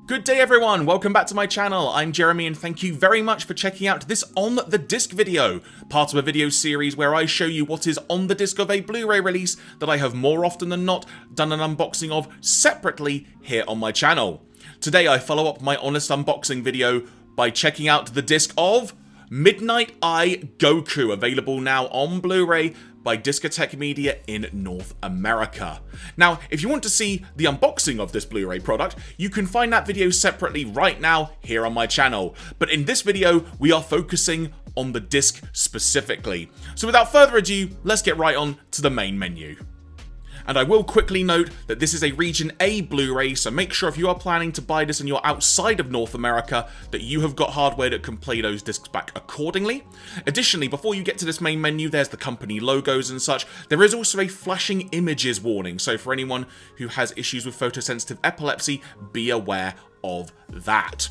Good day everyone, welcome back to my channel. I'm Jeremy and thank you very much for checking out this On The Disc video, part of a video series where I show you what is on the disc of a Blu-ray release that I have more often than not done an unboxing of separately here on my channel. Today I follow up my honest unboxing video by checking out the disc of Midnight Eye Goku, available now on Blu-ray by Discotech Media in North America. Now, if you want to see the unboxing of this Blu-ray product, you can find that video separately right now here on my channel. But in this video, we are focusing on the disc specifically. So without further ado, let's get right on to the main menu. And I will quickly note that this is a Region A Blu-ray, so make sure if you are planning to buy this and you're outside of North America, that you have got hardware that can play those discs back accordingly. Additionally, before you get to this main menu, there's the company logos and such. There is also a flashing images warning, so for anyone who has issues with photosensitive epilepsy, be aware of that.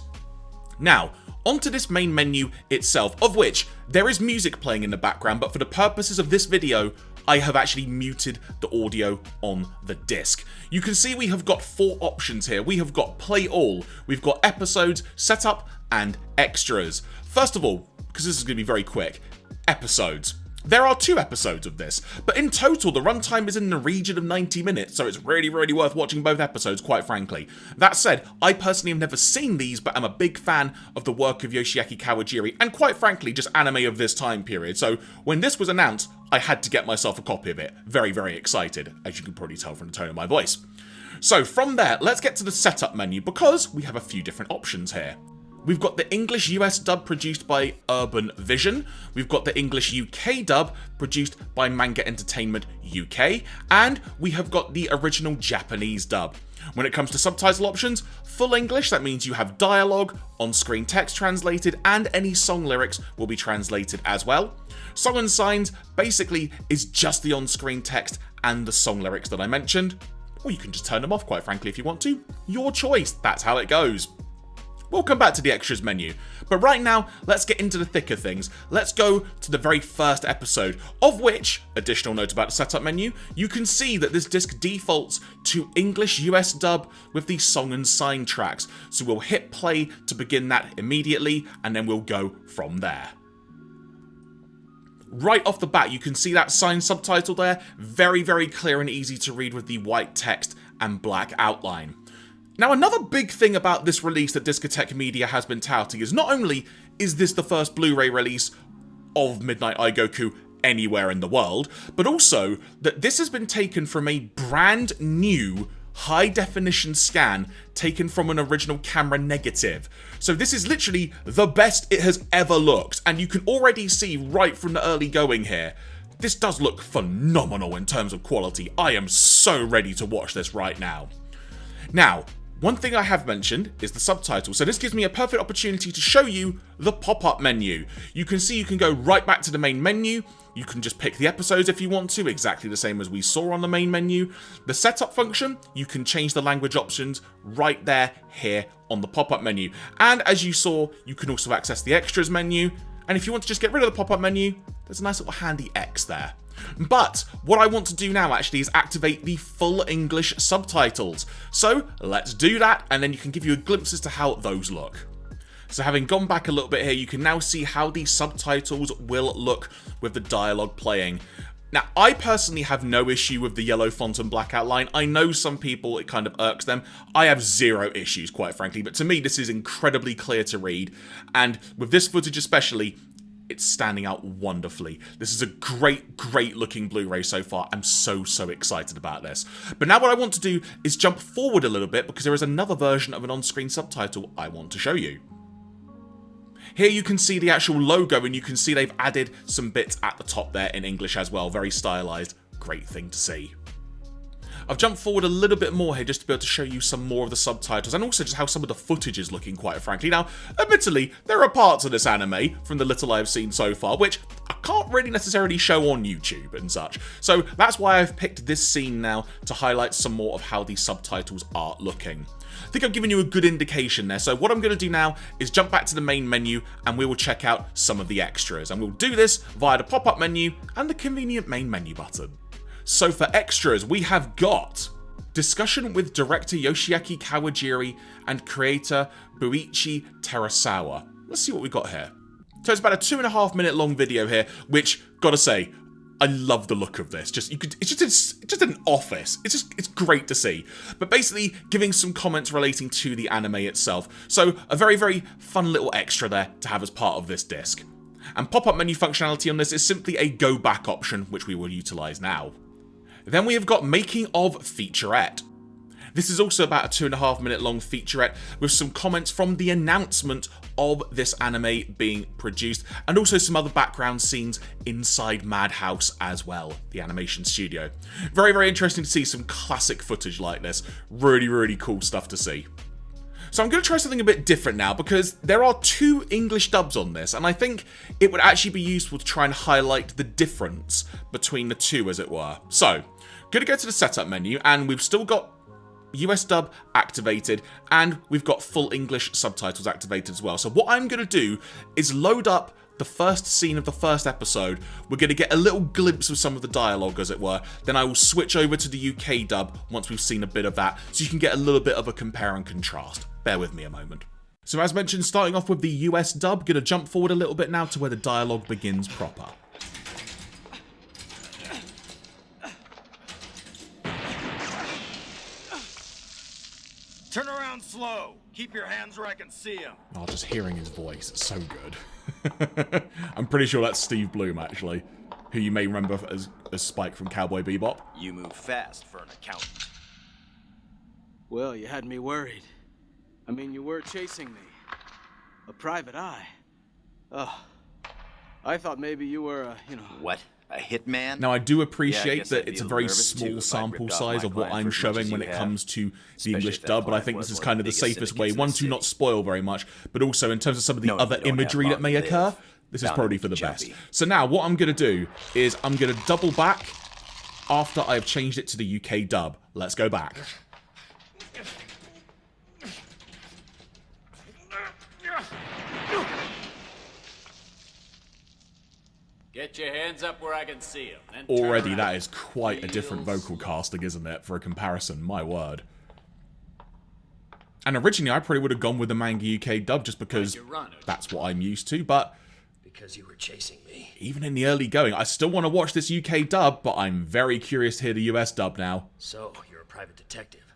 Now, onto this main menu itself, of which there is music playing in the background, but for the purposes of this video, I have actually muted the audio on the disc. You can see we have got four options here. We have got play all, we've got episodes, setup, and extras. First of all, because this is going to be very quick, episodes. There are 2 episodes of this, but in total the runtime is in the region of 90 minutes, so it's really worth watching both episodes, quite frankly. That said, I personally have never seen these, but I'm a big fan of the work of Yoshiaki Kawajiri, and quite frankly, just anime of this time period, so when this was announced, I had to get myself a copy of it. Very excited, as you can probably tell from the tone of my voice. So from there, let's get to the setup menu, because we have a few different options here. We've got the English US dub produced by Urban Vision, we've got the English UK dub produced by Manga Entertainment UK, and we have got the original Japanese dub. When it comes to subtitle options, full English, that means you have dialogue, on-screen text translated, and any song lyrics will be translated as well. Song and Signs basically is just the on-screen text and the song lyrics that I mentioned, or you can just turn them off, quite frankly, if you want to. Your choice, that's how it goes. We'll come back to the extras menu, but right now, let's get into the thick of things. Let's go to the very first episode, of which, additional note about the setup menu, you can see that this disc defaults to English US dub with the song and sign tracks. So we'll hit play to begin that immediately, and then we'll go from there. Right off the bat, you can see that signed subtitle there, very clear and easy to read with the white text and black outline. Now, another big thing about this release that Discotech Media has been touting is not only is this the first Blu-ray release of Midnight Eye Goku anywhere in the world, but also that this has been taken from a brand new high-definition scan taken from an original camera negative. So this is literally the best it has ever looked, and you can already see right from the early going here, this does look phenomenal in terms of quality. I am so ready to watch this right now. Now, one thing I have mentioned is the subtitles, so this gives me a perfect opportunity to show you the pop-up menu. You can see you can go right back to the main menu, you can just pick the episodes if you want to, exactly the same as we saw on the main menu. The setup function, you can change the language options right there here on the pop-up menu. And as you saw, you can also access the extras menu, and if you want to just get rid of the pop-up menu, there's a nice little handy X there. But what I want to do now actually is activate the full English subtitles. So let's do that, and then you can give you a glimpse as to how those look. So having gone back a little bit here, you can now see how these subtitles will look with the dialogue playing. Now, I personally have no issue with the yellow font and black outline. I know some people, it kind of irks them. I have 0 issues, quite frankly, but to me, this is incredibly clear to read. And with this footage especially, it's standing out wonderfully. This is a great looking Blu-ray so far. I'm so excited about this. But now what I want to do is jump forward a little bit because there is another version of an on-screen subtitle I want to show you. Here you can see the actual logo, and you can see they've added some bits at the top there in English as well. Very stylized. Great thing to see. I've jumped forward a little bit more here just to be able to show you some more of the subtitles and also just how some of the footage is looking, quite frankly. Now, admittedly, there are parts of this anime, from the little I've seen so far, which I can't really necessarily show on YouTube and such. So that's why I've picked this scene now to highlight some more of how these subtitles are looking. I think I've given you a good indication there, so what I'm going to do now is jump back to the main menu and we will check out some of the extras, and we'll do this via the pop-up menu and the convenient main menu button. So for extras, we have got Discussion with director Yoshiaki Kawajiri and creator Buichi Terasawa. Let's see what we got here. So it's about a 2.5 minute long video here, which, gotta say, I love the look of this. It's just an office. It's great to see. But basically giving some comments relating to the anime itself. So a very, very fun little extra there to have as part of this disc. And pop-up menu functionality on this is simply a go back option, which we will utilize now. Then we have got making of Featurette. This is also about a 2.5 minute long featurette with some comments from the announcement of this anime being produced, and also some other background scenes inside Madhouse as well, the animation studio. Very, very interesting to see some classic footage like this. Really, really cool stuff to see. So I'm going to try something a bit different now, because there are 2 English dubs on this, and I think it would actually be useful to try and highlight the difference between the two, as it were. So, going to go to the setup menu, and we've still got US dub activated, and we've got full English subtitles activated as well. So what I'm going to do is load up the first scene of the first episode. We're going to get a little glimpse of some of the dialogue, as it were. Then I will switch over to the UK dub once we've seen a bit of that, so you can get a little bit of a compare and contrast. Bear with me a moment. So as mentioned, starting off with the US dub, going to jump forward a little bit now to where the dialogue begins proper. Turn around slow. Keep your hands where I can see them. Oh, just hearing his voice, it's so good. I'm pretty sure that's Steve Bloom, actually, who you may remember as Spike from Cowboy Bebop. You move fast for an accountant. Well, you had me worried. I mean, you were chasing me. A private eye. Oh, I thought maybe you were, What? A hitman? Now, I do appreciate that it's a very small sample size of what I'm showing when it comes to the English dub, but I think this is kind of the safest way. One, to not spoil very much, but also in terms of some of the other imagery that may occur, this is probably for the best. So now, what I'm going to do is I'm going to double back after I've changed it to the UK dub. Let's go back. Get your hands up where I can see them. Already, that is quite a different vocal casting, isn't it, for a comparison? My word. And originally, I probably would have gone with the manga UK dub just because that's what I'm used to, but because you were chasing me. Even in the early going, I still want to watch this UK dub, but I'm very curious to hear the US dub now. So, you're a private detective.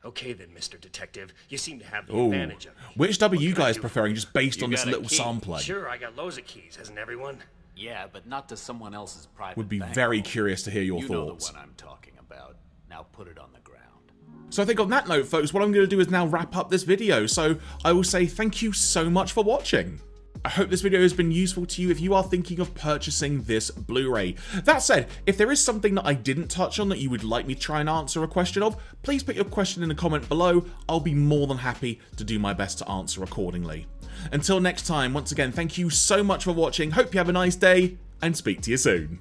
Okay then, Mr. Detective, you seem to have the advantage of me. Which dub are you guys preferring, just based on this little sampling? Sure, I got loads of keys, hasn't everyone? Yeah, but not to someone else's private Would be bank. very curious to hear your thoughts. You know the one I'm talking about. Now put it on the ground. So I think on that note, folks, what I'm going to do is now wrap up this video. So I will say thank you so much for watching. I hope this video has been useful to you if you are thinking of purchasing this Blu-ray. That said, if there is something that I didn't touch on that you would like me to try and answer a question of, please put your question in the comment below. I'll be more than happy to do my best to answer accordingly. Until next time, once again, thank you so much for watching. Hope you have a nice day, and speak to you soon.